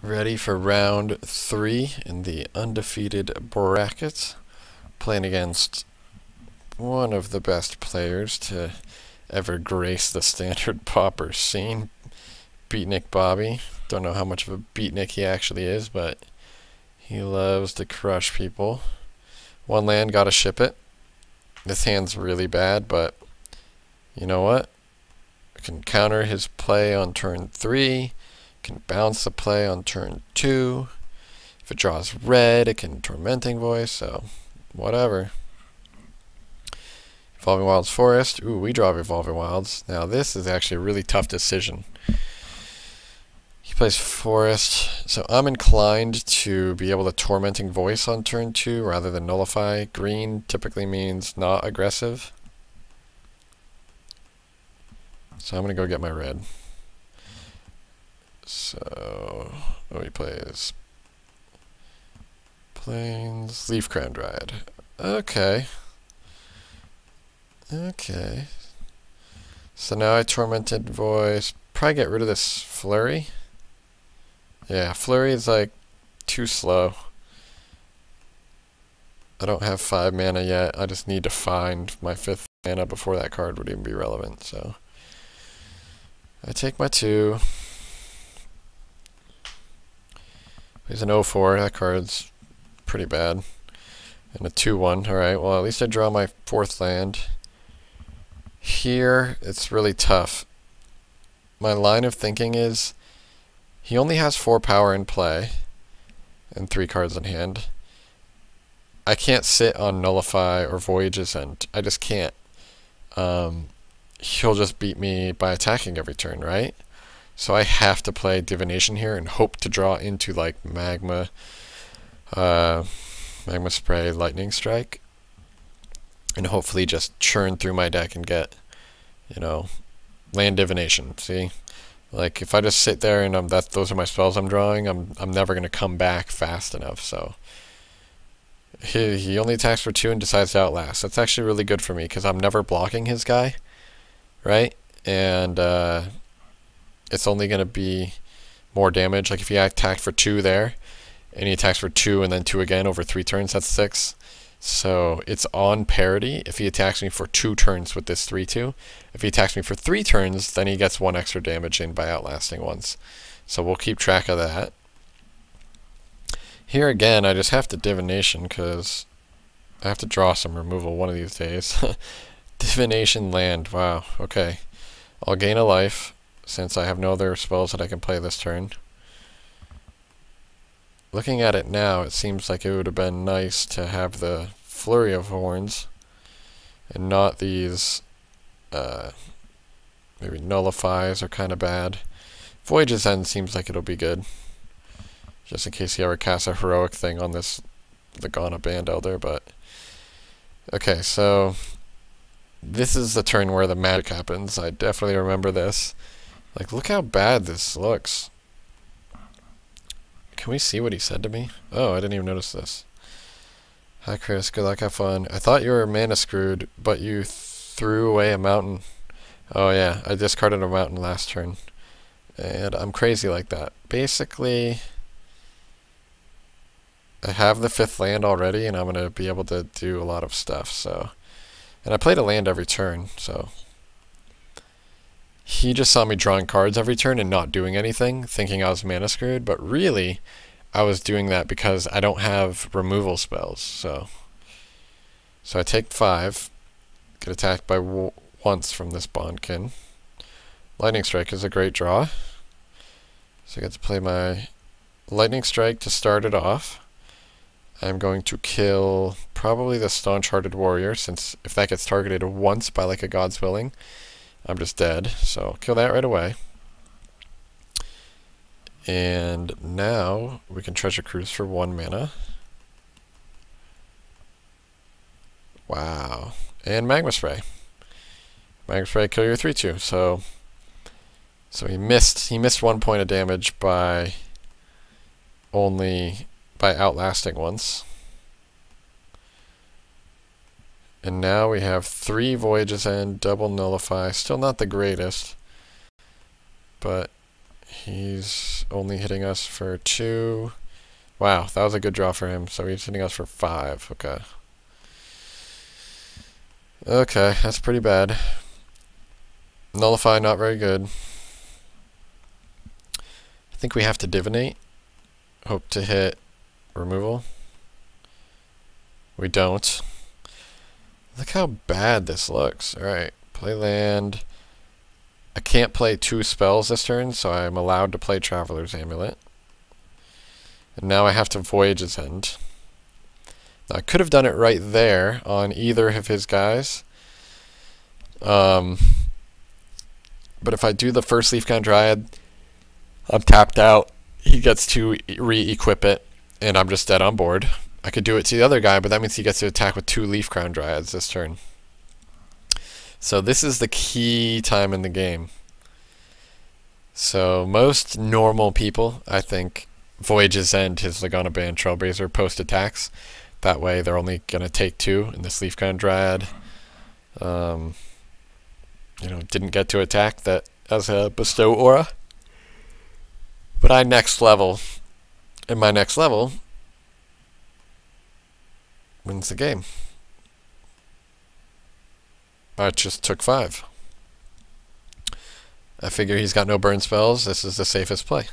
Ready for round 3 in the undefeated bracket. Playing against one of the best players to ever grace the standard popper scene, Beatnik Bobby. Don't know how much of a beatnik he actually is, but he loves to crush people. One land, gotta ship it. This hand's really bad, but you know what? I can counter his play on turn 3. Can bounce the play on turn 2. If it draws red, it can Tormenting Voice, so whatever. Evolving Wilds Forest. Ooh, we draw Evolving Wilds. Now this is actually a really tough decision. He plays Forest, so I'm inclined to be able to Tormenting Voice on turn 2 rather than Nullify. Green typically means not aggressive. So I'm going to go get my red. So, he plays Plains, Leaf Crown Dryad. Okay. So now I Tormented Voice. Probably get rid of this Flurry. Yeah, Flurry is like too slow. I don't have 5 mana yet. I just need to find my 5th mana before that card would even be relevant. So I take my 2. He's an 0-4. That card's pretty bad. And a 2-1. Alright, well, at least I draw my 4th land. Here, it's really tough. My line of thinking is he only has 4 power in play and 3 cards in hand. I can't sit on Nullify or Voyage's End. I just can't. He'll just beat me by attacking every turn, right? So I have to play Divination here and hope to draw into like Magma Spray, Lightning Strike, and hopefully just churn through my deck and get, you know, land Divination. See, like if I just sit there and those are my spells I'm drawing, I'm never gonna come back fast enough. So he only attacks for 2 and decides to outlast. That's actually really good for me because I'm never blocking his guy, right? And it's only going to be more damage. Like if he attacked for 2 there, and he attacks for 2 and then 2 again over 3 turns, that's 6. So it's on parity if he attacks me for 2 turns with this 3-2. If he attacks me for 3 turns, then he gets 1 extra damage in by outlasting once. So we'll keep track of that. Here again, I just have to Divination because I have to draw some removal one of these days. Divination land, wow, okay. I'll gain a life, since I have no other spells that I can play this turn. Looking at it now, it seems like it would have been nice to have the Flurry of Horns and not these maybe Nullifies are kind of bad. Voyage's End seems like it'll be good, just in case he ever casts a heroic thing on this Lagana Band Elder. But okay, so this is the turn where the magic happens. I definitely remember this. Like, look how bad this looks. Can we see what he said to me? Oh, I didn't even notice this. Hi, Chris. Good luck. Have fun. I thought you were mana screwed, but you threw away a mountain. Oh, yeah. I discarded a mountain last turn. And I'm crazy like that. Basically, I have the 5th land already, and I'm going to be able to do a lot of stuff. So, and I played a land every turn, so he just saw me drawing cards every turn and not doing anything, thinking I was mana screwed, but really, I was doing that because I don't have removal spells. So I take 5, get attacked by once from this Bondkin. Lightning Strike is a great draw. So I get to play my Lightning Strike to start it off. I'm going to kill probably the Staunch-Hearted Warrior, since if that gets targeted once by like a God's Willing, I'm just dead, so kill that right away. And now we can Treasure Cruise for 1 mana. Wow. And Magma Spray. Magma Spray, kill your 3-2. So he missed 1 point of damage by outlasting once. And now we have 3 Voyages End, double Nullify. Still not the greatest, but he's only hitting us for 2. Wow, that was a good draw for him. So he's hitting us for 5. Okay. Okay, that's pretty bad. Nullify, not very good. I think we have to divinate. Hope to hit removal. We don't. Look how bad this looks. Alright, play land. I can't play 2 spells this turn, so I'm allowed to play Traveler's Amulet. And now I have to Voyage's End. Now, I could have done it right there on either of his guys. But if I do the first Leafcrown Dryad, I'm tapped out. He gets to re-equip it, and I'm just dead on board. I could do it to the other guy, but that means he gets to attack with 2 Leafcrown Dryads this turn. So this is the key time in the game. So most normal people, I think, Voyage's End his Laguna Band Trailblazer post-attacks. That way they're only going to take 2 in this Leafcrown Dryad. You know, didn't get to attack that as a bestow aura. But I next level, and my next level wins the game. I just took 5. I figure he's got no burn spells. This is the safest play.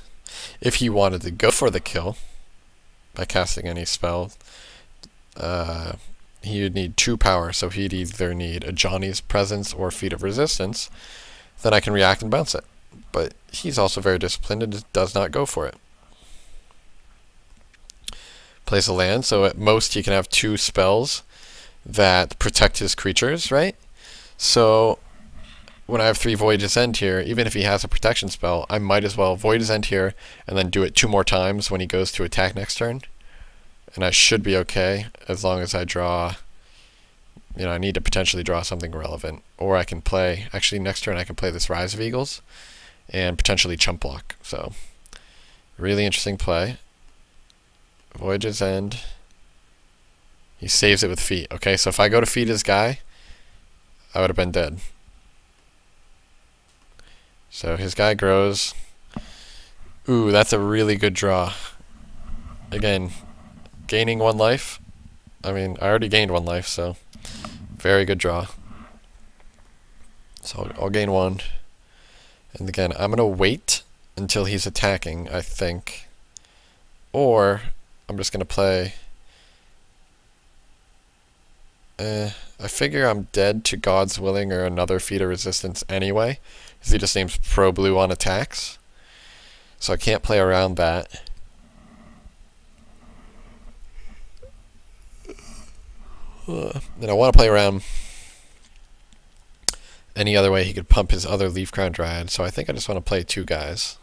If he wanted to go for the kill by casting any spell, he would need 2 power, so he'd either need a Johnny's Presence or Feat of Resistance. Then I can react and bounce it. But he's also very disciplined and does not go for it. Plays a land, so at most he can have 2 spells that protect his creatures, right? So when I have 3 Voyage's End here, even if he has a protection spell, I might as well Voyage's End here and then do it 2 more times when he goes to attack next turn. And I should be okay as long as I draw, you know, I need to potentially draw something relevant. Or I can play, actually next turn I can play this Rise of Eagles and potentially chump block. So really interesting play. Voyage's End. He saves it with feet. Okay, so if I go to feed his guy, I would have been dead. So his guy grows. Ooh, that's a really good draw. Again, gaining 1 life. I mean, I already gained 1 life, so very good draw. So I'll gain 1. And again, I'm going to wait until he's attacking, I think. Or I'm just going to play... I figure I'm dead to God's Willing or another Feat of Resistance anyway, because he just names Pro Blue on attacks. So I can't play around that. And I want to play around any other way he could pump his other Leafcrown Dryad, so I think I just want to play 2 guys.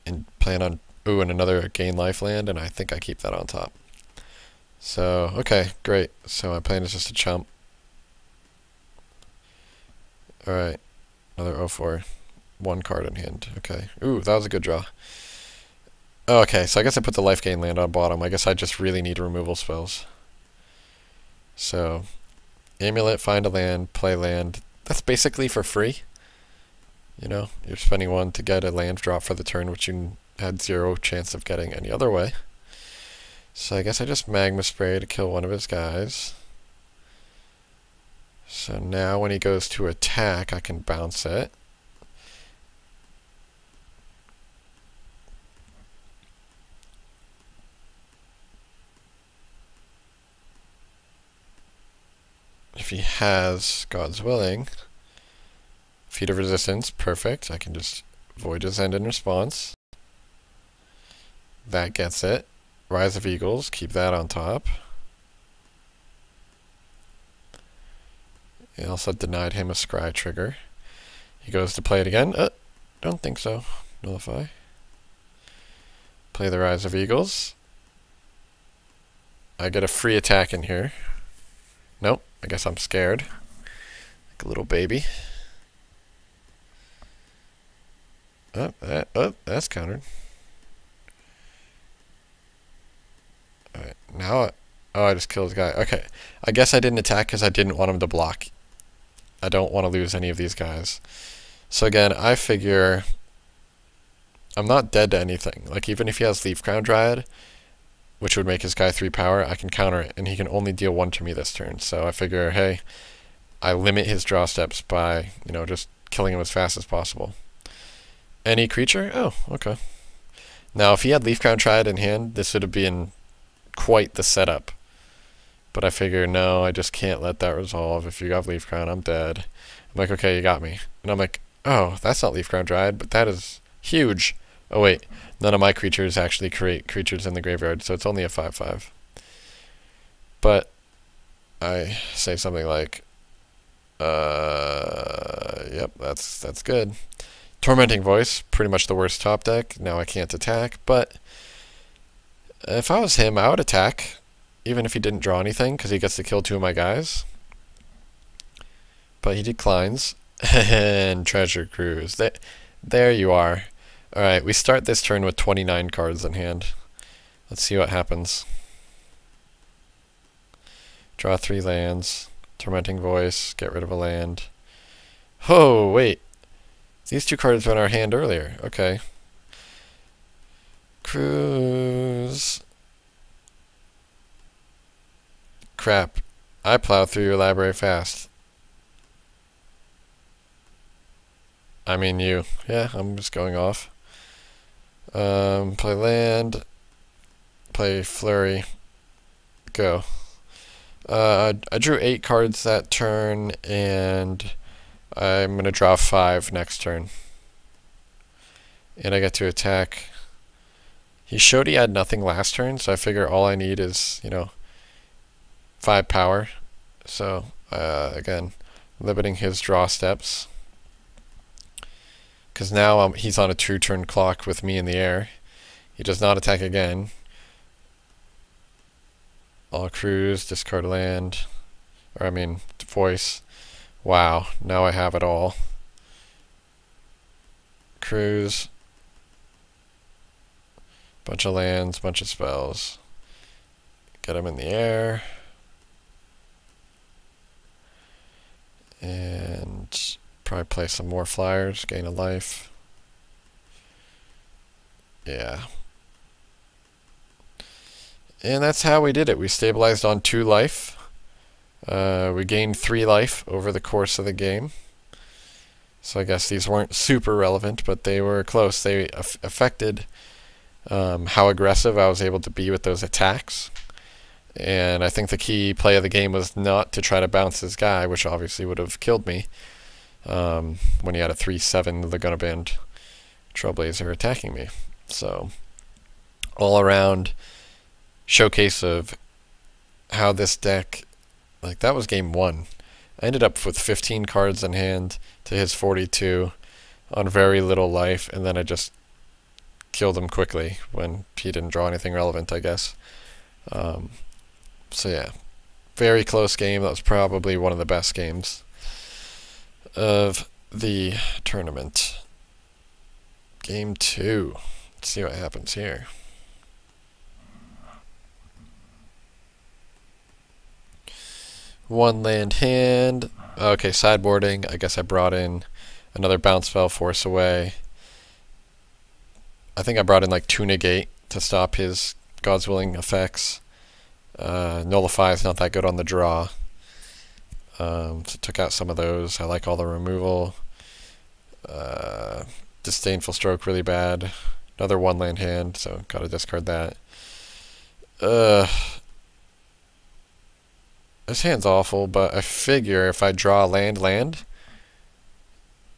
And plan on, ooh, and another gain life land, and I think I keep that on top. So, okay, great. So my plan is just to chump. Alright, another 0-4. 1 card in hand. Okay. Ooh, that was a good draw. Oh, okay, so I guess I put the life gain land on bottom. I guess I just really need removal spells. So, Amulet, find a land, play land. That's basically for free. You know, you're spending 1 to get a land drop for the turn, which you had 0 chance of getting any other way. So I guess I just Magma Spray to kill 1 of his guys. So now when he goes to attack, I can bounce it. If he has God's Willing, Feat of Resistance, perfect. I can just Voyage's End in response. That gets it. Rise of Eagles, keep that on top. I also denied him a scry trigger. He goes to play it again. Don't think so. Nullify. Play the Rise of Eagles. I get a free attack in here. Nope, I guess I'm scared. Like a little baby. Oh, that's countered. Alright, now I just killed the guy. Okay, I guess I didn't attack because I didn't want him to block. I don't want to lose any of these guys. So again, I figure I'm not dead to anything. Like, even if he has Leaf Crown Dryad, which would make his guy 3 power, I can counter it, and he can only deal 1 to me this turn. So I figure, hey, I limit his draw steps by, you know, just killing him as fast as possible. Any creature? Oh, okay. Now, if he had Leaf Crown Triad in hand, this would have been quite the setup. But I figure, no, I just can't let that resolve. If you got Leaf Crown, I'm dead. I'm like, okay, you got me. And I'm like, oh, that's not Leaf Crown Dryad, but that is huge. Oh, wait. None of my creatures actually create creatures in the graveyard, so it's only a 5/5. But I say something like, yep, that's good. Tormenting Voice, pretty much the worst top deck. Now I can't attack, but if I was him, I would attack, even if he didn't draw anything, because he gets to kill 2 of my guys. But he declines. And Treasure Cruise. There you are. Alright, we start this turn with 29 cards in hand. Let's see what happens. Draw 3 lands. Tormenting Voice. Get rid of a land. Oh, wait. These 2 cards were in our hand earlier. Okay. Cruise. Crap. I plow through your library fast. I mean you. Yeah, I'm just going off. Play land. Play Flurry. Go. I drew 8 cards that turn, and I'm going to draw 5 next turn. And I get to attack. He showed he had nothing last turn, so I figure all I need is, you know, 5 power. So, again, limiting his draw steps. Because now he's on a 2-turn clock with me in the air. He does not attack again. I'll cruise, discard land. Or, I mean, voice. Wow, now I have it all. Cruise. Bunch of lands, bunch of spells. Get him in the air. And probably play some more flyers, gain a life. Yeah. And that's how we did it. We stabilized on 2 life. We gained 3 life over the course of the game. So I guess these weren't super relevant, but they were close. They affected how aggressive I was able to be with those attacks. And I think the key play of the game was not to try to bounce this guy, which obviously would have killed me when he had a 3/7 Laguna Band Trailblazer attacking me. So, all around showcase of how this deck, like, that was game 1. I ended up with 15 cards in hand to his 42 on very little life, and then I just killed him quickly when he didn't draw anything relevant, I guess. So yeah, very close game. That was probably one of the best games of the tournament. Game 2. Let's see what happens here. One land hand. Okay, sideboarding. I guess I brought in another bounce spell, force away. I think I brought in like 2 negate to stop his God's Willing effects. Nullify is not that good on the draw. So took out some of those. I like all the removal. Disdainful Stroke really bad. Another 1 land hand, so gotta discard that. This hand's awful, but I figure if I draw land,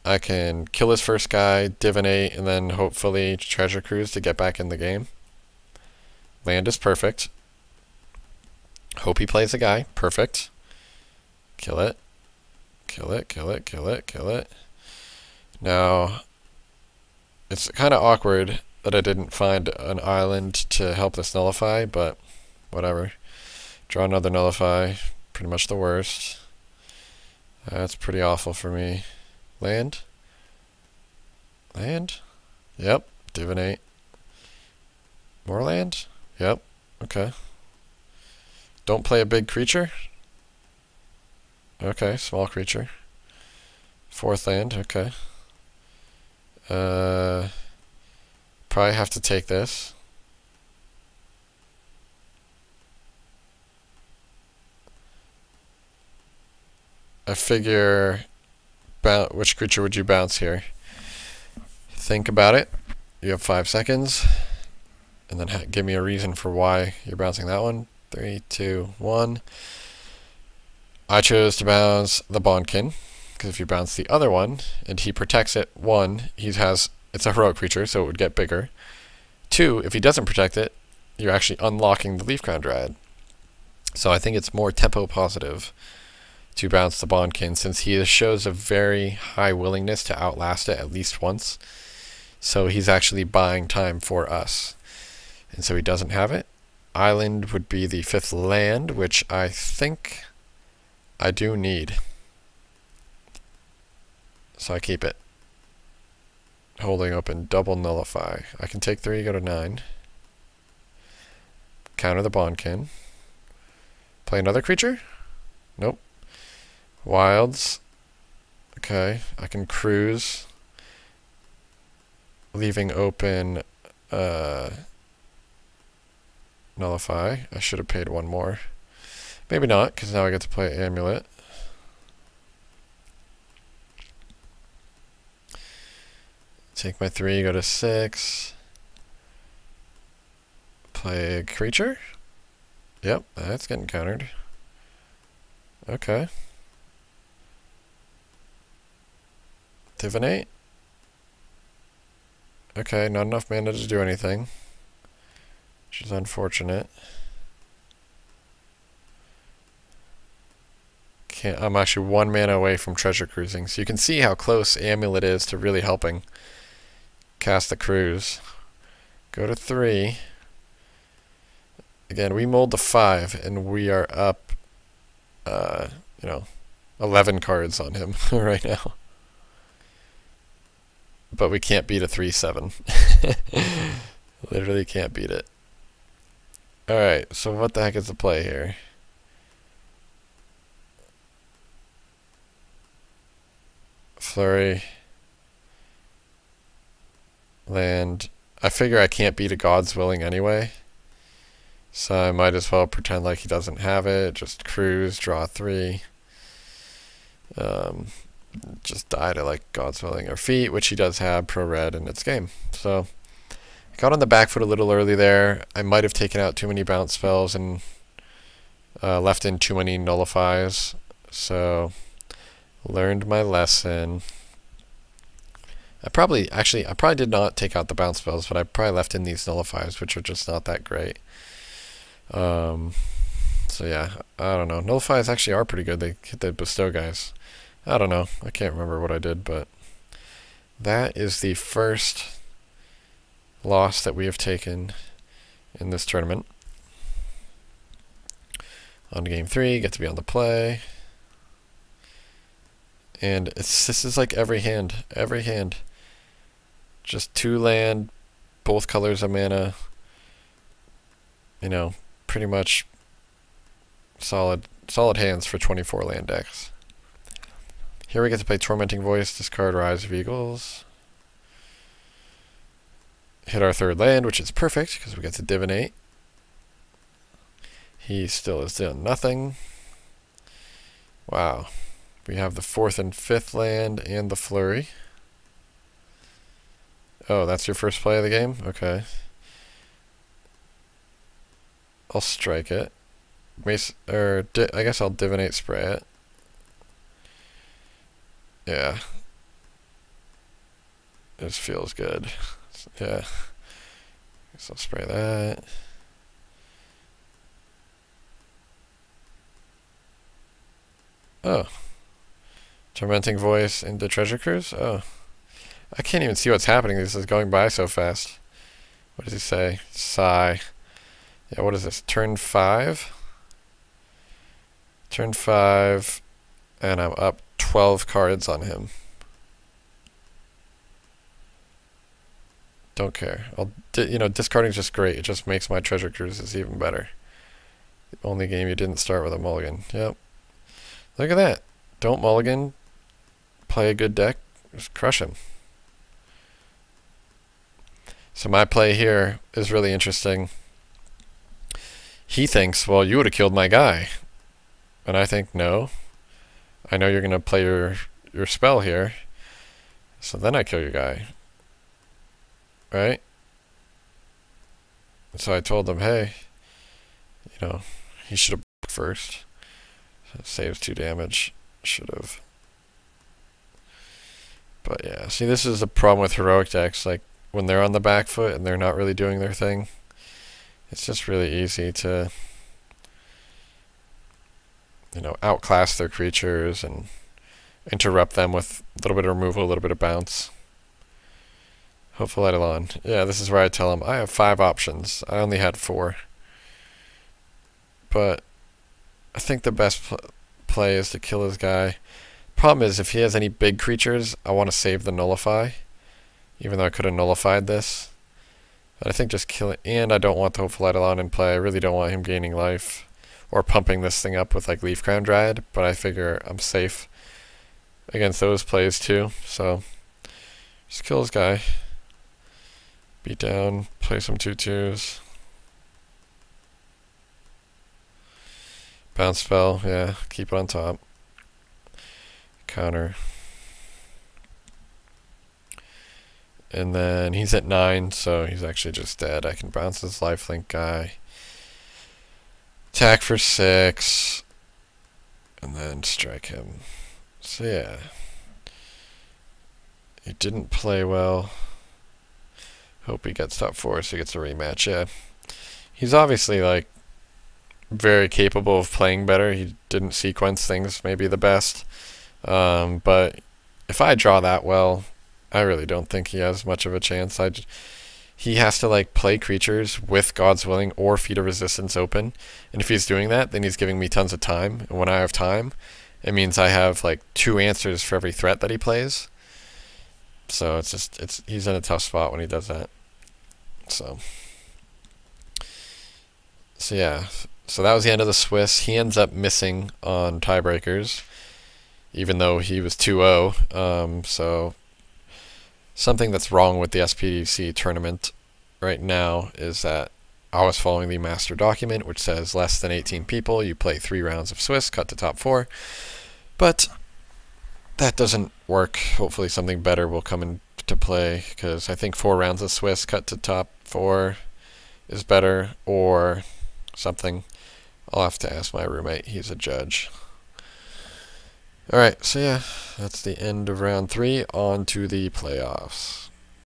I can kill his first guy, divinate, and then hopefully Treasure Cruise to get back in the game. Land is perfect. Hope he plays a guy. Perfect. Kill it. Kill it, kill it, kill it, kill it. Now, it's kind of awkward that I didn't find an island to help this nullify, but whatever. Draw another nullify. Pretty much the worst. That's pretty awful for me. Land? Land? Yep. Divinate. More land? Yep. Okay. Don't play a big creature? Okay, small creature. 4th land, okay. probably have to take this. I figure, which creature would you bounce here? Think about it. You have 5 seconds. And then give me a reason for why you're bouncing that one. 3, 2, 1. I chose to bounce the Bondkin, because if you bounce the other one, and he protects it, 1, it's a heroic creature, so it would get bigger. 2, if he doesn't protect it, you're actually unlocking the Leaf Crown Dryad. So I think it's more tempo positive to bounce the Bondkin, since he shows a very high willingness to outlast it at least once. So he's actually buying time for us. And so he doesn't have it. Island would be the 5th land, which I think I do need. So I keep it. Holding open, double nullify. I can take 3, go to 9. Counter the Bondkin. Play another creature? Nope. Wilds. Okay, I can cruise. Leaving open nullify. I should have paid 1 more. Maybe not, because now I get to play Amulet. Take my 3, go to 6. Play a creature? Yep, that's getting countered. Okay. Divinate? Okay, not enough mana to do anything, which is unfortunate. I'm actually 1 mana away from treasure cruising, so you can see how close Amulet is to really helping cast the cruise. Go to 3. Again, we mulled to 5, and we are up, 11 cards on him right now. But we can't beat a 3/7. Literally can't beat it. Alright, so what the heck is the play here? Flurry. Land. I figure I can't beat a God's Willing anyway. So I might as well pretend like he doesn't have it. Just cruise, draw 3. Just die to like God's Willing or Feet, which he does have, pro red, and it's game. So I got on the back foot a little early there. I might have taken out too many bounce spells and left in too many nullifies. So learned my lesson. I probably did not take out the bounce spells, but I probably left in these nullifies, which are just not that great. So yeah, I don't know. Nullifies actually are pretty good. They hit the bestow guys. I don't know. I can't remember what I did, but that is the first loss that we have taken in this tournament. On to game 3, get to be on the play. And this is like every hand. Every hand. Just 2 land, both colors of mana. You know, pretty much solid hands for 24 land decks. Here we get to play Tormenting Voice, discard Rise of Eagles. Hit our 3rd land, which is perfect, because we get to Divinate. He still is doing nothing. Wow. We have the 4th and 5th land and the Flurry. Oh, that's your first play of the game? Okay. I'll strike it. I guess I'll Divinate spray it. Yeah. This feels good. Yeah. Guess I'll spray that. Oh. Tormenting Voice into Treasure Cruise? Oh. I can't even see what's happening. This is going by so fast. What does he say? Sigh. Yeah, what is this? Turn 5? Turn 5, and I'm up 12 cards on him. Don't care. Discarding is just great. It just makes my Treasure Cruises even better. The only game you didn't start with a mulligan. Yep. Look at that. Don't mulligan. Play a good deck. Just crush him. So my play here is really interesting. He thinks, well, you would have killed my guy. And I think, no. I know you're going to play your spell here. So then I kill your guy. Right? So I told him, hey, you know, he should have first. So it saves 2 damage. Should have. But yeah, see, this is the problem with heroic decks. Like, when they're on the back foot and they're not really doing their thing, it's just really easy to, you know, outclass their creatures and interrupt them with a little bit of removal, a little bit of bounce. Hopeful Eidolon. Yeah, this is where I tell him, I have 5 options. I only had 4. But I think the best play is to kill his guy. Problem is, if he has any big creatures, I want to save the nullify, even though I could have nullified this. But I think just kill it, and I don't want the Hopeful Eidolon in play. I really don't want him gaining life or pumping this thing up with like Leaf Crown Dryad, but I figure I'm safe against those plays too. So just kill his guy, beat down, play some 2/2s. Bounce spell, yeah, keep it on top. Counter. And then he's at 9, so he's actually just dead. I can bounce this lifelink guy. Attack for 6. And then strike him. So yeah. He didn't play well. Hope he gets top 4 so he gets a rematch, yeah. He's obviously like very capable of playing better. He didn't sequence things maybe the best. But if I draw that well, I really don't think he has much of a chance. He has to like play creatures with God's Willing or Feet of Resistance open, and if he's doing that, then he's giving me tons of time. And when I have time, it means I have like 2 answers for every threat that he plays. So he's in a tough spot when he does that. So yeah. So that was the end of the Swiss. He ends up missing on tiebreakers, even though he was 2-0. So something that's wrong with the SPDC tournament right now is that I was following the master document, which says less than 18 people, you play 3 rounds of Swiss, cut to top 4. But that doesn't work. Hopefully something better will come into play, because I think 4 rounds of Swiss cut to top 4 is better, or something. I'll have to ask my roommate. He's a judge. Alright, so yeah, that's the end of round 3. On to the playoffs.